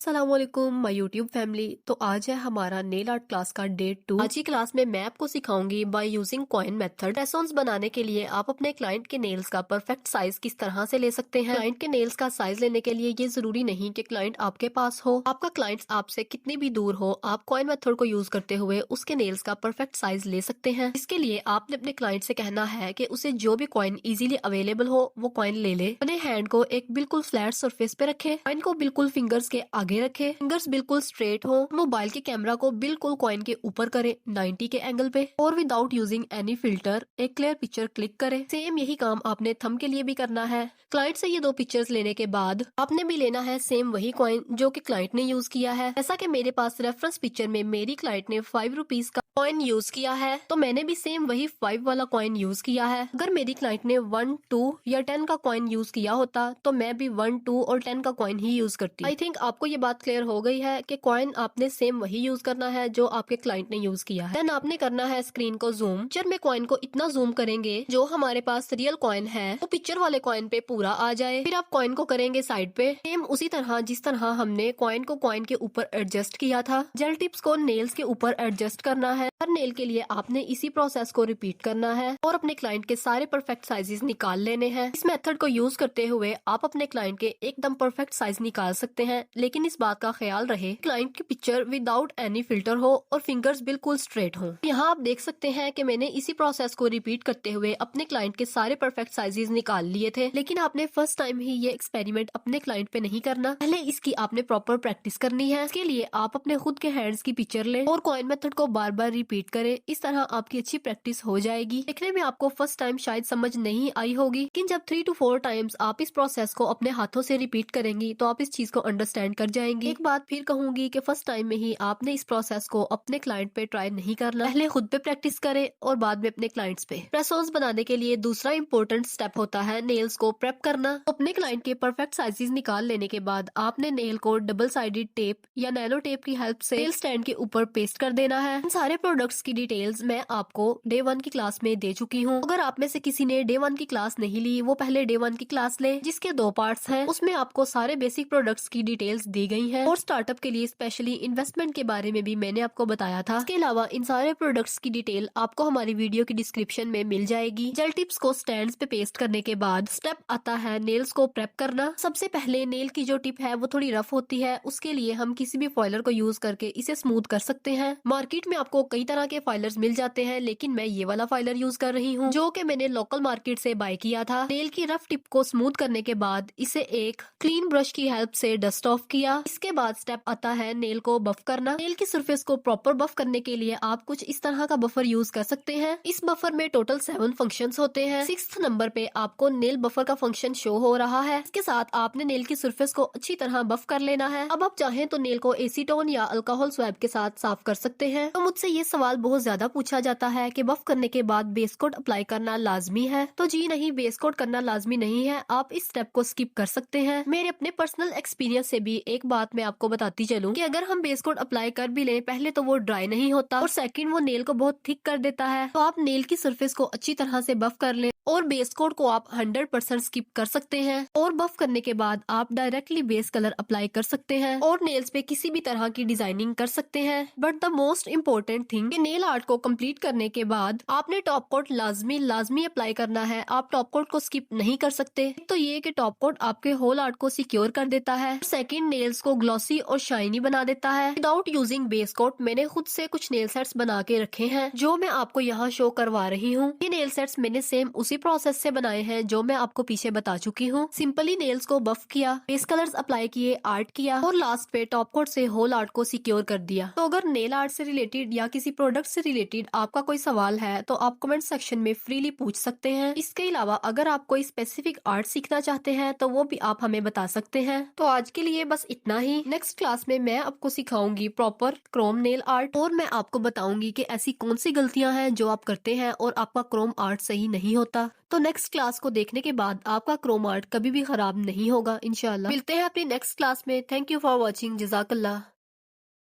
अस्सलामुअलैकुम my YouTube family. तो आज है हमारा नेल आर्ट क्लास का डे 2। आज की क्लास में मैं आपको सिखाऊंगी बाय यूजिंग कॉइन मेथड। प्रेस-ऑन्स बनाने के लिए आप अपने क्लाइंट के नेल्स का परफेक्ट साइज किस तरह से ले सकते हैं। क्लाइंट के नेल्स का साइज लेने के लिए ये जरूरी नहीं कि क्लाइंट आपके पास हो, आपका क्लाइंट आपसे कितनी भी दूर हो, आप कॉइन मेथड को यूज करते हुए उसके नेल्स का परफेक्ट साइज ले सकते हैं। इसके लिए आपने अपने क्लाइंट से कहना है कि उसे जो भी कॉइन इजीली अवेलेबल हो वो कॉइन ले ले। अपने हैंड को एक बिल्कुल फ्लैट सरफेस पे रखे, कॉइन को बिल्कुल फिंगर्स के आगे रखे, फिंगर्स बिल्कुल स्ट्रेट हो। मोबाइल के कैमरा को बिल्कुल कॉइन के ऊपर करे 90 के एंगल पे और विदाउट यूजिंग एनी फिल्टर एक क्लियर पिक्चर क्लिक करे। सेम यही काम आपने थंब के लिए भी करना है। क्लाइंट से ये दो पिक्चर्स लेने के बाद आपने भी लेना है सेम वही कॉइन जो कि क्लाइंट ने यूज किया है। ऐसा कि मेरे पास रेफरेंस पिक्चर में मेरी क्लाइंट ने 5 रुपीज का कॉइन यूज किया है, तो मैंने भी सेम वही 5 वाला कॉइन यूज किया है। अगर मेरी क्लाइंट ने 1, 2 या 10 का कॉइन यूज किया होता तो मैं भी 1, 2 और 10 का कॉइन ही यूज करती। आई थिंक आपको ये बात क्लियर हो गई है कि कॉइन आपने सेम वही यूज करना है जो आपके क्लाइंट ने यूज किया है। देन आपने करना है स्क्रीन को जूम। पिक्चर में कॉइन को इतना जूम करेंगे जो हमारे पास रियल कॉइन है वो पिक्चर वाले कॉइन पे पूरा आ जाए। फिर आप कॉइन को करेंगे साइड पे, सेम उसी तरह जिस तरह हमने कॉइन को कॉइन के ऊपर एडजस्ट किया था। जेल टिप्स को नेल्स के ऊपर एडजस्ट करना है। हर नेल के लिए आपने इसी प्रोसेस को रिपीट करना है और अपने क्लाइंट के सारे परफेक्ट साइजेस निकाल लेने हैं। इस मेथड को यूज करते हुए आप अपने क्लाइंट के एकदम परफेक्ट साइज निकाल सकते हैं, लेकिन इस बात का ख्याल रहे क्लाइंट की पिक्चर विदाउट एनी फिल्टर हो और फिंगर्स बिल्कुल स्ट्रेट हो। यहाँ आप देख सकते हैं कि मैंने इसी प्रोसेस को रिपीट करते हुए अपने क्लाइंट के सारे परफेक्ट साइजेस निकाल लिए थे। लेकिन आपने फर्स्ट टाइम ही ये एक्सपेरिमेंट अपने क्लाइंट पे नहीं करना, पहले इसकी आपने प्रॉपर प्रैक्टिस करनी है। इसके लिए आप अपने खुद के हैंड्स की पिक्चर लें और कॉइन मेथड को बार बार रिपीट करें। इस तरह आपकी अच्छी प्रैक्टिस हो जाएगी। देखने में आपको फर्स्ट टाइम शायद समझ नहीं आई होगी, लेकिन जब 3 to 4 टाइम्स आप इस प्रोसेस को अपने हाथों से रिपीट करेंगी तो आप इस चीज को अंडरस्टैंड कर जाएंगी। एक बात फिर कहूंगी कि फर्स्ट टाइम में ही आपने इस प्रोसेस को अपने क्लाइंट पे ट्राई नहीं करना, पहले खुद पे प्रैक्टिस करें और बाद में अपने क्लाइंट्स पे। प्रेस-ऑन्स बनाने के लिए दूसरा इंपॉर्टेंट स्टेप होता है नेल्स को प्रेप करना। तो अपने क्लाइंट के परफेक्ट साइजेस निकाल लेने के बाद आपने नेल को डबल साइडेड टेप या नैनो टेप की हेल्प से नेल स्टैंड के ऊपर पेस्ट कर देना है। इन सारे प्रोडक्ट्स की डिटेल्स मैं आपको डे 1 की क्लास में दे चुकी हूँ। अगर आप में से किसी ने डे 1 की क्लास नहीं ली, वो पहले डे 1 की क्लास ले, जिसके 2 पार्ट्स हैं। उसमें आपको सारे बेसिक प्रोडक्ट्स की डिटेल्स दी गई हैं और स्टार्टअप के लिए स्पेशली इन्वेस्टमेंट के बारे में भी मैंने आपको बताया था। इसके अलावा इन सारे प्रोडक्ट्स की डिटेल आपको हमारी वीडियो की डिस्क्रिप्शन में मिल जाएगी। जेल टिप्स को स्टैंड्स पे पेस्ट करने के बाद स्टेप आता है नेल्स को प्रेप करना। सबसे पहले नेल की जो टिप है वो थोड़ी रफ होती है, उसके लिए हम किसी भी फॉइलर को यूज करके इसे स्मूथ कर सकते हैं। मार्केट में आपको कई तरह के फाइलर्स मिल जाते हैं, लेकिन मैं ये वाला फाइलर यूज कर रही हूँ जो कि मैंने लोकल मार्केट से बाय किया था। नेल की रफ टिप को स्मूथ करने के बाद इसे एक क्लीन ब्रश की हेल्प से डस्ट ऑफ किया। इसके बाद स्टेप आता है नेल को बफ करना। नेल की सरफेस को प्रॉपर बफ करने के लिए आप कुछ इस तरह का बफर यूज कर सकते हैं। इस बफर में टोटल 7 फंक्शंस होते हैं। 6th नंबर पे आपको नेल बफर का फंक्शन शो हो रहा है। इसके साथ आपने नेल की सरफेस को अच्छी तरह बफ कर लेना है। अब आप चाहें तो नेल को एसीटोन या अल्कोहल स्वैब के साथ साफ कर सकते हैं। तो मुझसे ये सवाल बहुत ज्यादा पूछा जाता है कि बफ करने के बाद बेस कोट अप्लाई करना लाजमी है। तो जी नहीं, बेस कोट करना लाजमी नहीं है, आप इस स्टेप को स्किप कर सकते हैं। मेरे अपने पर्सनल एक्सपीरियंस से भी एक बात मैं आपको बताती चलूं कि अगर हम बेस कोट अप्लाई कर भी लें, पहले तो वो ड्राई नहीं होता और सेकंड वो नेल को बहुत थिक कर देता है। तो आप नेल की सरफेस को अच्छी तरह से बफ कर लें और बेस कोट को आप 100% स्किप कर सकते हैं। और बफ करने के बाद आप डायरेक्टली बेस कलर अप्लाई कर सकते हैं और नेल्स पे किसी भी तरह की डिजाइनिंग कर सकते हैं। But the most important thing, nail art को कंप्लीट करने के बाद आपने टॉप कोट लाजमी अप्लाई करना है। आप टॉप कोट को स्किप नहीं कर सकते। तो ये कि टॉप कोट आपके होल आर्ट को सिक्योर कर देता है, सेकंड नेल्स को ग्लॉसी और शाइनी बना देता है। विदाउट यूजिंग बेस कोट मैंने खुद से कुछ नेल सेट्स बना के रखे हैं जो मैं आपको यहाँ शो करवा रही हूँ। ये नेल सेट्स मैंने सेम उसी प्रोसेस से बनाए हैं जो मैं आपको पीछे बता चुकी हूँ। सिंपली नेल्स को बफ किया, बेस कलर्स अप्लाई किए, आर्ट किया और लास्ट पे टॉप कोट से होल आर्ट को सिक्योर कर दिया। तो अगर नेल आर्ट से रिलेटेड या किसी प्रोडक्ट से रिलेटेड आपका कोई सवाल है तो आप कमेंट सेक्शन में फ्रीली पूछ सकते हैं। इसके अलावा अगर आप कोई स्पेसिफिक आर्ट सीखना चाहते हैं तो वो भी आप हमें बता सकते हैं। तो आज के लिए बस इतना ही। नेक्स्ट क्लास में मैं आपको सिखाऊंगी प्रॉपर क्रोम नेल आर्ट और मैं आपको बताऊंगी कि ऐसी कौन सी गलतियां हैं जो आप करते हैं और आपका क्रोम आर्ट सही नहीं होता। तो नेक्स्ट क्लास को देखने के बाद आपका क्रोम आर्ट कभी भी खराब नहीं होगा इंशाल्लाह। मिलते हैं अपनी नेक्स्ट क्लास में। Thank you for watching. जज़ाकल्लाह।